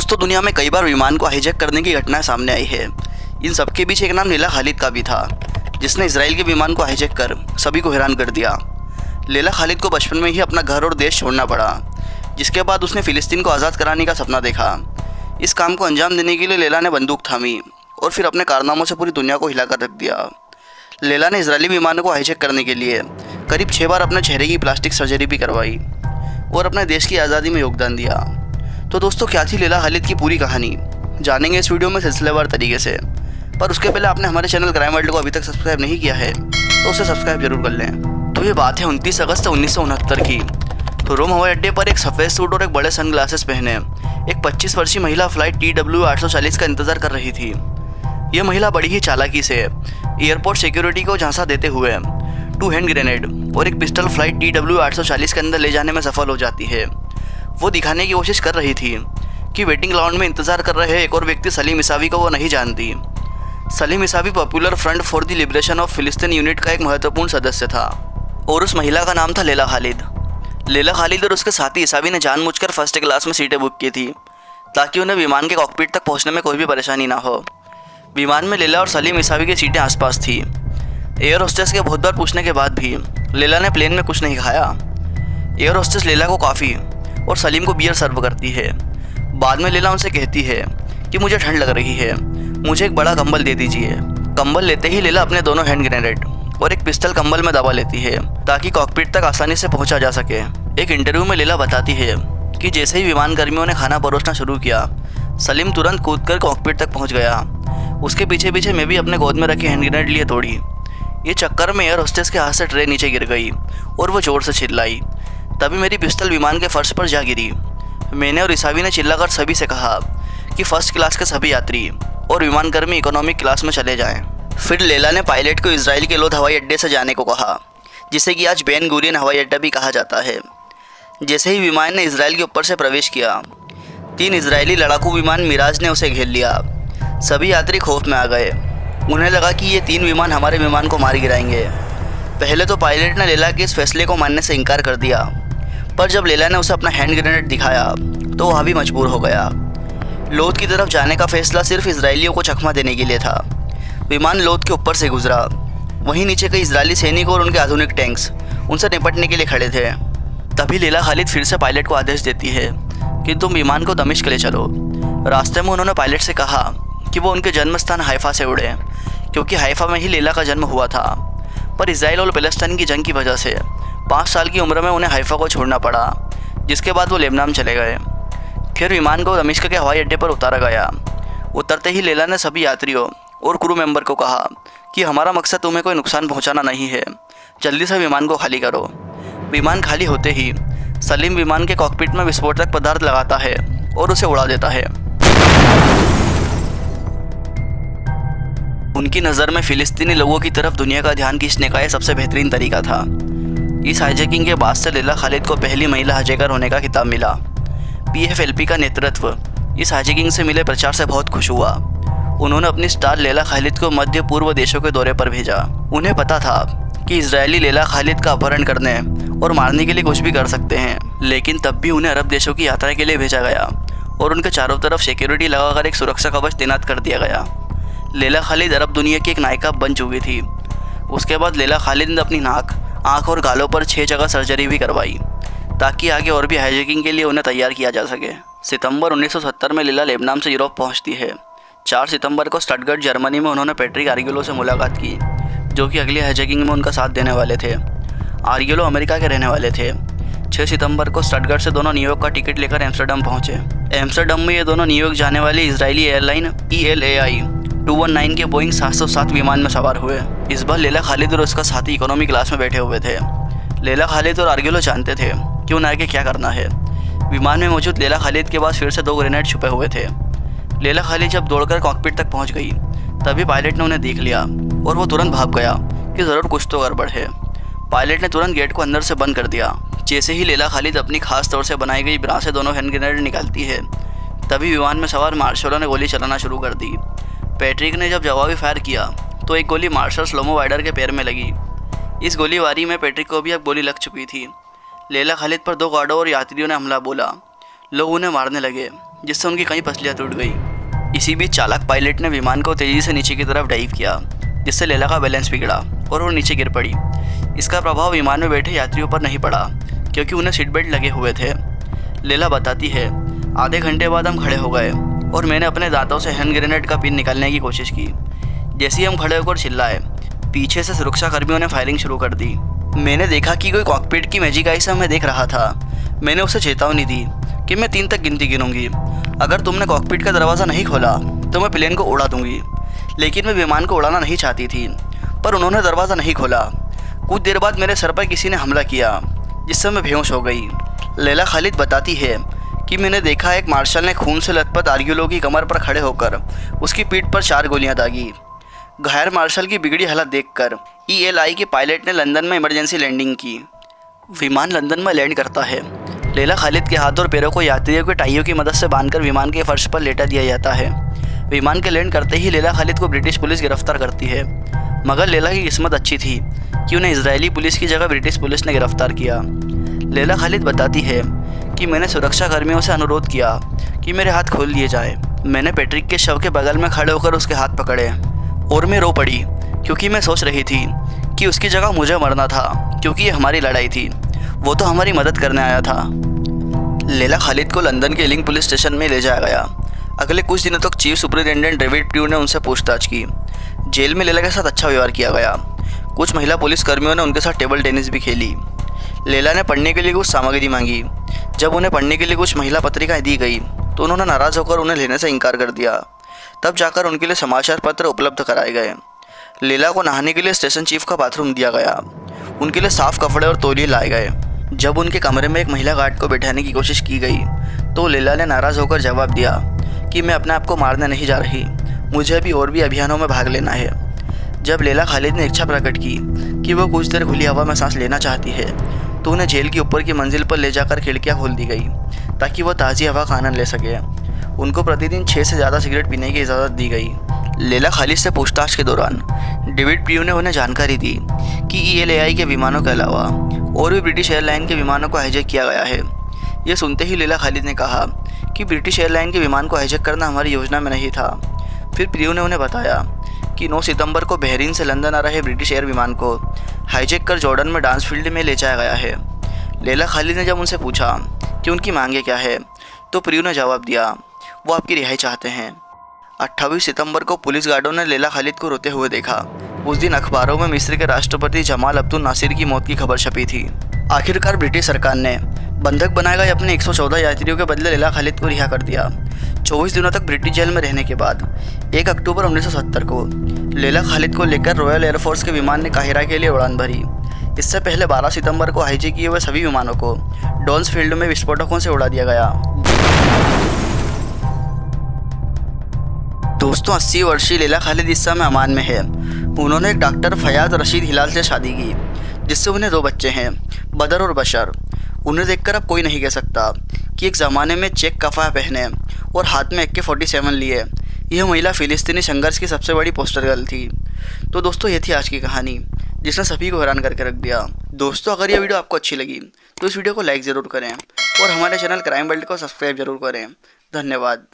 दोस्तों, दुनिया में कई बार विमान को हाईजैक करने की घटनाएं सामने आई है। इन सबके बीच एक नाम लेला खालिद का भी था, जिसने इसराइल के विमान को हाईजैक कर सभी को हैरान कर दिया। लेला खालिद को बचपन में ही अपना घर और देश छोड़ना पड़ा, जिसके बाद उसने फ़िलिस्तीन को आज़ाद कराने का सपना देखा। इस काम को अंजाम देने के लिए लेला ने बंदूक थामी और फिर अपने कारनामों से पूरी दुनिया को हिलाकर रख दिया। लेला ने इजरायली विमानों को हाईजैक करने के लिए करीब 6 बार अपने चेहरे की प्लास्टिक सर्जरी भी करवाई और अपने देश की आज़ादी में योगदान दिया। तो दोस्तों, क्या थी लेला खालिद की पूरी कहानी, जानेंगे इस वीडियो में सिलसिलेवार तरीके से। पर उसके पहले आपने हमारे चैनल क्राइम वर्ल्ड को अभी तक सब्सक्राइब नहीं किया है तो उसे सब्सक्राइब जरूर कर लें। तो ये बात है 29 अगस्त 1969 की। तो रोम हवाई अड्डे पर एक सफ़ेद सूट और एक बड़े सनग्लासेस पहने एक 25 वर्षीय महिला फ्लाइट TW840 का इंतज़ार कर रही थी। यह महिला बड़ी ही चालाकी से एयरपोर्ट सिक्योरिटी को झांसा देते हुए 2 हैंड ग्रेनेड और एक पिस्टल फ्लाइट TW840 के अंदर ले जाने में सफल हो जाती है। वो दिखाने की कोशिश कर रही थी कि वेटिंग लाउंज में इंतज़ार कर रहे एक और व्यक्ति सलीम इसावी को वो नहीं जानती। Salim Issawi popular front for the liberation of फिलिस्तीन यूनिट का एक महत्वपूर्ण सदस्य था और उस महिला का नाम था लेला खालिद। लेला खालिद और उसके साथी इसावी ने जानबूझकर फर्स्ट क्लास में सीटें बुक की थी ताकि उन्हें विमान के कॉकपिट तक पहुंचने में कोई भी परेशानी ना हो। विमान में लेला और सलीम इसावी की सीटें आसपास थी। एयर होस्टेस के बहुत बार पूछने के बाद भी लेला ने प्लेन में कुछ नहीं खाया। एयर होस्टेस लेला को कॉफ़ी और सलीम को बियर सर्व करती है। बाद में लेला उनसे कहती है कि मुझे ठंड लग रही है, मुझे एक बड़ा कंबल दे दीजिए। कंबल लेते ही लेला अपने दोनों हैंड ग्रेनेड और एक पिस्टल कंबल में दबा लेती है ताकि कॉकपिट तक आसानी से पहुंचा जा सके। एक इंटरव्यू में लेला बताती है कि जैसे ही विमान कर्मियों ने खाना परोसना शुरू किया, सलीम तुरंत कूदकर कॉकपिट तक पहुंच गया। उसके पीछे पीछे मैं भी अपने गोद में रखी हैंड ग्रेनेड लिए दौड़ी। ये चक्कर में एयर होस्टेस के हाथ से ट्रे नीचे गिर गई और वो जोर से चिल्लाई। तभी मेरी पिस्टल विमान के फर्श पर जा गिरी। मैंने और इसावी ने चिल्लाकर सभी से कहा कि फर्स्ट क्लास के सभी यात्री और विमान कर्मी इकोनॉमिक क्लास में चले जाएं। फिर लेला ने पायलट को इजराइल के लोद हवाई अड्डे से जाने को कहा, जिसे कि आज बेन गुरियन हवाई अड्डा भी कहा जाता है। जैसे ही विमान ने इजराइल के ऊपर से प्रवेश किया, 3 इजरायली लड़ाकू विमान मिराज ने उसे घेर लिया। सभी यात्री खौफ में आ गए। उन्हें लगा कि ये 3 विमान हमारे विमान को मार गिराएंगे। पहले तो पायलट ने लेला के इस फैसले को मानने से इनकार कर दिया, पर जब लेला ने उसे अपना हैंड ग्रेनेड दिखाया तो वह भी मजबूर हो गया। लोद की तरफ जाने का फैसला सिर्फ इजरायलियों को चकमा देने के लिए था। विमान लोद के ऊपर से गुजरा। वहीं नीचे कई इजरायली सैनिक और उनके आधुनिक टैंक्स उनसे निपटने के लिए खड़े थे। तभी लेला खालिद फिर से पायलट को आदेश देती है कि तुम विमान को दमिश्क ले चलो। रास्ते में उन्होंने पायलट से कहा कि वो उनके जन्म स्थान हाइफा से उड़े, क्योंकि हाइफा में ही लेला का जन्म हुआ था। पर इजराइल और पैलेस्टाइन की जंग की वजह से 5 साल की उम्र में उन्हें हाइफा को छोड़ना पड़ा, जिसके बाद वो लेबनान चले गए। फिर विमान को दमिश्क के हवाई अड्डे पर उतारा गया। उतरते ही लेला ने सभी यात्रियों और क्रू मेंबर को कहा कि हमारा मकसद तुम्हें कोई नुकसान पहुंचाना नहीं है, जल्दी से विमान को खाली करो। विमान खाली होते ही सलीम विमान के कॉकपिट में विस्फोटक पदार्थ लगाता है और उसे उड़ा देता है। उनकी नज़र में फ़िलिस्तीनी लोगों की तरफ दुनिया का ध्यान खींचने का यह सबसे बेहतरीन तरीका था। इस हाईजैकिंग के बाद से लेला खालिद को पहली महिला हाईजैकर होने का खिताब मिला। PFLP का नेतृत्व इस हाईजैकिंग से मिले प्रचार से बहुत खुश हुआ। उन्होंने अपनी स्टार लेला खालिद को मध्य पूर्व देशों के दौरे पर भेजा। उन्हें पता था कि इजरायली लेला खालिद का अपहरण करने और मारने के लिए कुछ भी कर सकते हैं, लेकिन तब भी उन्हें अरब देशों की यात्रा के लिए भेजा गया और उनके चारों तरफ सिक्योरिटी लगाकर एक सुरक्षा कवच तैनात कर दिया गया। लेला खालिद अरब दुनिया की एक नायिका बन चुकी थी। उसके बाद लेला खालिद ने अपनी नाक, आँख और गालों पर 6 जगह सर्जरी भी करवाई ताकि आगे और भी हाईजैकिंग के लिए उन्हें तैयार किया जा सके। सितंबर 1970 में लेला लेबनान से यूरोप पहुंचती है। 4 सितंबर को स्टटगर्ट जर्मनी में उन्होंने पैट्रिक आर्गेलो से मुलाकात की, जो कि अगली हाईजैकिंग में उनका साथ देने वाले थे। आर्गेलो अमेरिका के रहने वाले थे। 6 सितंबर को स्टटगर्ट से दोनों न्यूयॉर्क का टिकट लेकर एम्स्टर्डम पहुंचे। एम्स्टर्डम में ये दोनों न्यूयॉर्क जाने वाली इजरायली एयरलाइन ELAI 219 के बोइंग 707 विमान में सवार हुए। इस बार लेला खालिद और उसका साथी इकोनॉमी क्लास में बैठे हुए थे। लेला खालिद और आर्गेलो जानते थे कि उन्हें आगे क्या करना है। विमान में मौजूद लेला खालिद के पास फिर से 2 ग्रेनेड छुपे हुए थे। लेला खालिद जब दौड़कर कॉकपिट तक पहुंच गई, तभी पायलट ने उन्हें देख लिया और वो तुरंत भाग गया कि ज़रूर कुछ तो गड़बड़ है। पायलट ने तुरंत गेट को अंदर से बंद कर दिया। जैसे ही लेला खालिद अपनी खास तौर से बनाई गई ब्रा से दोनों हैंड ग्रेनेड निकालती है, तभी विमान में सवार मार्शलों ने गोली चलाना शुरू कर दी। पैट्रिक ने जब जवाबी फायर किया तो एक गोली मार्शल श्लोमो वाइडर के पैर में लगी। इस गोलीबारी में पैट्रिक को भी अब गोली लग चुकी थी। लेला खालिद पर 2 गार्डों और यात्रियों ने हमला बोला। लोग उन्हें मारने लगे। जिससे उनकी कई पसलियाँ टूट गई। इसी बीच चालक पायलट ने विमान को तेज़ी से नीचे की तरफ डाइव किया, जिससे लैला का बैलेंस बिगड़ा और वो नीचे गिर पड़ी। इसका प्रभाव विमान में बैठे यात्रियों पर नहीं पड़ा, क्योंकि उन्हें सीट बेल्ट लगे हुए थे। लैला बताती है, आधे घंटे बाद हम खड़े हो गए और मैंने अपने दांतों से हैंड ग्रेनेड का पिन निकालने की कोशिश की। जैसे ही हम खड़े होकर चिल्लाए, पीछे से सुरक्षा कर्मियों ने फायरिंग शुरू कर दी। मैंने देखा कि कोई कॉकपिट की मैजिक आई से हमें देख रहा था। मैंने उसे चेतावनी दी कि मैं 3 तक गिनती गिनूंगी। अगर तुमने कॉकपिट का दरवाज़ा नहीं खोला तो मैं प्लेन को उड़ा दूंगी। लेकिन मैं विमान को उड़ाना नहीं चाहती थी, पर उन्होंने दरवाज़ा नहीं खोला। कुछ देर बाद मेरे सर पर किसी ने हमला किया, जिससे मैं बेहोश हो गई। लैला खालिद बताती है कि मैंने देखा एक मार्शल ने खून से लथपथ आर्गुलो की कमर पर खड़े होकर उसकी पीठ पर 4 गोलियां दागी। घायल मार्शल की बिगड़ी हालत देखकर ELI के पायलट ने लंदन में इमरजेंसी लैंडिंग की। विमान लंदन में लैंड करता है। लैला खालिद के हाथ और पैरों को यात्रियों के टाइयों की मदद से बांधकर विमान के फर्श पर लेटा दिया जाता है। विमान के लैंड करते ही लैला खालिद को ब्रिटिश पुलिस गिरफ्तार करती है, मगर लैला की किस्मत अच्छी थी कि उन्हें इजरायली पुलिस की जगह ब्रिटिश पुलिस ने गिरफ्तार किया। लैला खालिद बताती है कि मैंने सुरक्षा कर्मियों से अनुरोध किया कि मेरे हाथ खोल लिए जाए। मैंने पैट्रिक के शव के बगल में खड़े होकर उसके हाथ पकड़े और मैं रो पड़ी, क्योंकि मैं सोच रही थी कि उसकी जगह मुझे मरना था, क्योंकि ये हमारी लड़ाई थी। वो तो हमारी मदद करने आया था। लैला खालिद को लंदन के इलिंग पुलिस स्टेशन में ले जाया गया। अगले कुछ दिनों तक चीफ सुपरिटेंडेंट डेविड प्रू ने उनसे पूछताछ की। जेल में लैला के साथ अच्छा व्यवहार किया गया। कुछ महिला पुलिस कर्मियों ने उनके साथ टेबल टेनिस भी खेली। लैला ने पढ़ने के लिए कुछ सामग्री मांगी। जब उन्हें पढ़ने के लिए कुछ महिला पत्रिकाएं दी गई तो उन्होंने नाराज़ होकर उन्हें लेने से इनकार कर दिया। तब जाकर उनके लिए समाचार पत्र उपलब्ध कराए गए। लैला को नहाने के लिए स्टेशन चीफ का बाथरूम दिया गया। उनके लिए साफ़ कपड़े और तौलिए लाए गए। जब उनके कमरे में एक महिला गार्ड को बैठाने की कोशिश की गई तो लैला ने नाराज़ होकर जवाब दिया कि मैं अपने आप को मारने नहीं जा रही, मुझे अभी और भी अभियानों में भाग लेना है। जब लैला खालिद ने इच्छा प्रकट की कि वो कुछ देर खुली हवा में सांस लेना चाहती है तो उन्हें जेल की ऊपर की मंजिल पर ले जाकर खिड़कियाँ खोल दी गई ताकि वो ताज़ी हवा का आनंद ले सके। उनको प्रतिदिन 6 से ज़्यादा सिगरेट पीने की इजाज़त दी गई। लैला खालिद से पूछताछ के दौरान डेविड प्रू ने उन्हें जानकारी दी कि ELI के विमानों के अलावा और भी ब्रिटिश एयरलाइन के विमानों को हाईजैक किया गया है। ये सुनते ही लैला खालिद ने कहा कि ब्रिटिश एयरलाइन के विमान को हाईजैक करना हमारी योजना में नहीं था। फिर प्रू ने उन्हें बताया कि 9 सितंबर को बहरीन से लंदन आ रहे ब्रिटिश एयर विमान को हाईजैक कर जॉर्डन में डांस फील्ड में ले जाया गया है। लैला खालिद ने जब उनसे पूछा कि उनकी मांगे क्या है तो प्रू ने जवाब दिया वो आपकी रिहाई चाहते हैं। 28 सितंबर को पुलिस गार्डों ने लैला खालिद को रोते हुए देखा। उस दिन अखबारों में मिस्र के राष्ट्रपति जमाल अब्दुल नासिर की मौत की खबर छपी थी। आखिरकार ब्रिटिश सरकार ने बंधक बनाए गए अपने 114 यात्रियों के बदले लैला खालिद को रिहा कर दिया। 24 दिनों तक ब्रिटिश जेल में रहने के बाद 1 अक्टूबर 1970 को लैला खालिद को लेकर रॉयल एयरफोर्स के विमान ने काहिरा के लिए उड़ान भरी। इससे पहले 12 सितंबर को हाईजैक किए हुए सभी विमानों को डॉल्स फील्ड में विस्फोटकों से उड़ा दिया गया। दोस्तों, 80 वर्षीय लैला खालिद इस समय अमान में है। उन्होंने एक डॉक्टर फयाज रशीद हिलाल से शादी की, जिससे उन्हें 2 बच्चे हैं, बदर और बशर। उन्हें देखकर अब कोई नहीं कह सकता कि एक ज़माने में चेक कफ़ा पहने और हाथ में AK-47 लिए यह महिला फ़िलिस्तीनी संघर्ष की सबसे बड़ी पोस्टर गर्ल थी। तो दोस्तों, ये थी आज की कहानी जिसने सभी को हैरान करके रख दिया। दोस्तों, अगर ये वीडियो आपको अच्छी लगी तो इस वीडियो को लाइक ज़रूर करें और हमारे चैनल क्राइम वर्ल्ड को सब्सक्राइब जरूर करें। धन्यवाद।